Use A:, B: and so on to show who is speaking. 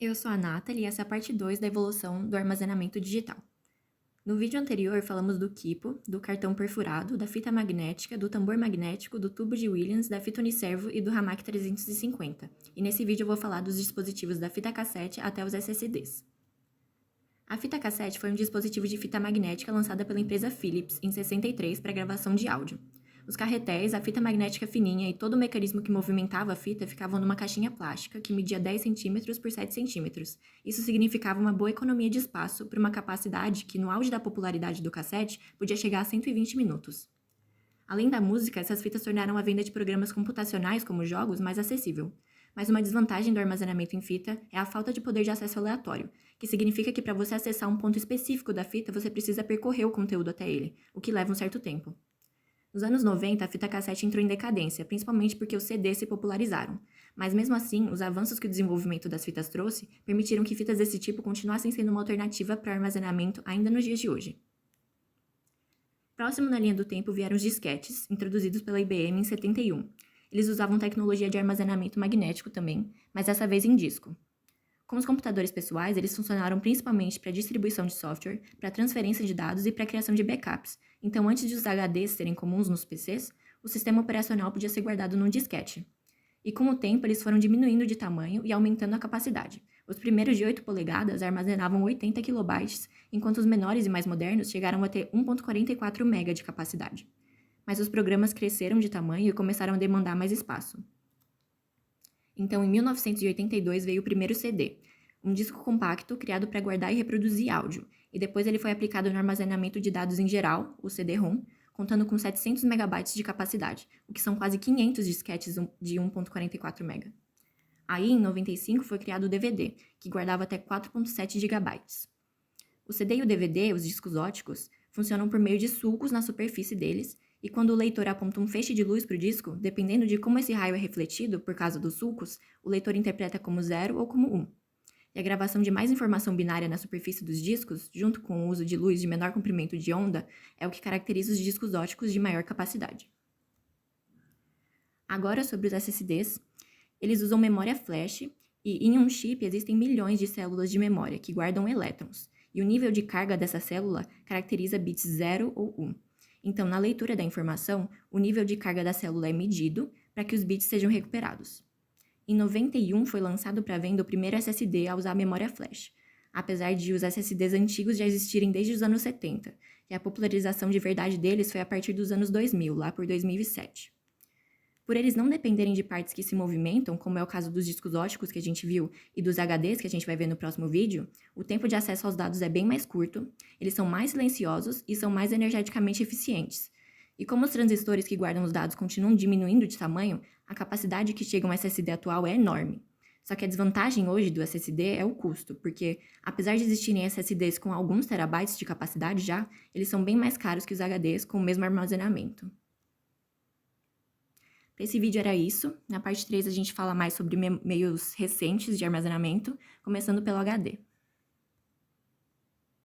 A: Eu sou a Nathalie e essa é a parte 2 da evolução do armazenamento digital. No vídeo anterior, falamos do quipo, do cartão perfurado, da fita magnética, do tambor magnético, do tubo de Williams, da fita uniservo e do Hamac 350. E nesse vídeo eu vou falar dos dispositivos da fita cassete até os SSDs. A fita cassete foi um dispositivo de fita magnética lançada pela empresa Philips em 63 para gravação de áudio. Os carretéis, a fita magnética fininha e todo o mecanismo que movimentava a fita ficavam numa caixinha plástica que media 10 cm por 7 cm. Isso significava uma boa economia de espaço para uma capacidade que, no auge da popularidade do cassete, podia chegar a 120 minutos. Além da música, essas fitas tornaram a venda de programas computacionais, como jogos, mais acessível. Mas uma desvantagem do armazenamento em fita é a falta de poder de acesso aleatório, que significa que para você acessar um ponto específico da fita, você precisa percorrer o conteúdo até ele, o que leva um certo tempo. Nos anos 90, a fita cassete entrou em decadência, principalmente porque os CDs se popularizaram. Mas mesmo assim, os avanços que o desenvolvimento das fitas trouxe permitiram que fitas desse tipo continuassem sendo uma alternativa para armazenamento ainda nos dias de hoje. Próximo na linha do tempo vieram os disquetes, introduzidos pela IBM em 71. Eles usavam tecnologia de armazenamento magnético também, mas dessa vez em disco. Como os computadores pessoais, eles funcionaram principalmente para distribuição de software, para transferência de dados e para criação de backups. Então, antes de os HDs serem comuns nos PCs, o sistema operacional podia ser guardado num disquete. E com o tempo, eles foram diminuindo de tamanho e aumentando a capacidade. Os primeiros de 8 polegadas armazenavam 80 KB, enquanto os menores e mais modernos chegaram a ter 1.44 MB de capacidade. Mas os programas cresceram de tamanho e começaram a demandar mais espaço. Então, em 1982 veio o primeiro CD, um disco compacto criado para guardar e reproduzir áudio, e depois ele foi aplicado no armazenamento de dados em geral, o CD-ROM, contando com 700 MB de capacidade, o que são quase 500 disquetes de 1.44 MB. Aí, em 95, foi criado o DVD, que guardava até 4.7 GB. O CD e o DVD, os discos óticos, funcionam por meio de sulcos na superfície deles, e quando o leitor aponta um feixe de luz para o disco, dependendo de como esse raio é refletido por causa dos sulcos, o leitor interpreta como 0 ou como 1. E a gravação de mais informação binária na superfície dos discos, junto com o uso de luz de menor comprimento de onda, é o que caracteriza os discos óticos de maior capacidade. Agora sobre os SSDs, eles usam memória flash e em um chip existem milhões de células de memória que guardam elétrons, e o nível de carga dessa célula caracteriza bits 0 ou 1. Então, na leitura da informação, o nível de carga da célula é medido para que os bits sejam recuperados. Em 91 foi lançado para venda o primeiro SSD a usar memória flash, apesar de os SSDs antigos já existirem desde os anos 70, e a popularização de verdade deles foi a partir dos anos 2000, lá por 2007. Por eles não dependerem de partes que se movimentam, como é o caso dos discos óticos que a gente viu e dos HDs que a gente vai ver no próximo vídeo, o tempo de acesso aos dados é bem mais curto, eles são mais silenciosos e são mais energeticamente eficientes. E como os transistores que guardam os dados continuam diminuindo de tamanho, a capacidade que chega um SSD atual é enorme. Só que a desvantagem hoje do SSD é o custo, porque apesar de existirem SSDs com alguns terabytes de capacidade já, eles são bem mais caros que os HDs com o mesmo armazenamento. Para esse vídeo era isso. Na parte 3 a gente fala mais sobre meios recentes de armazenamento, começando pelo HD.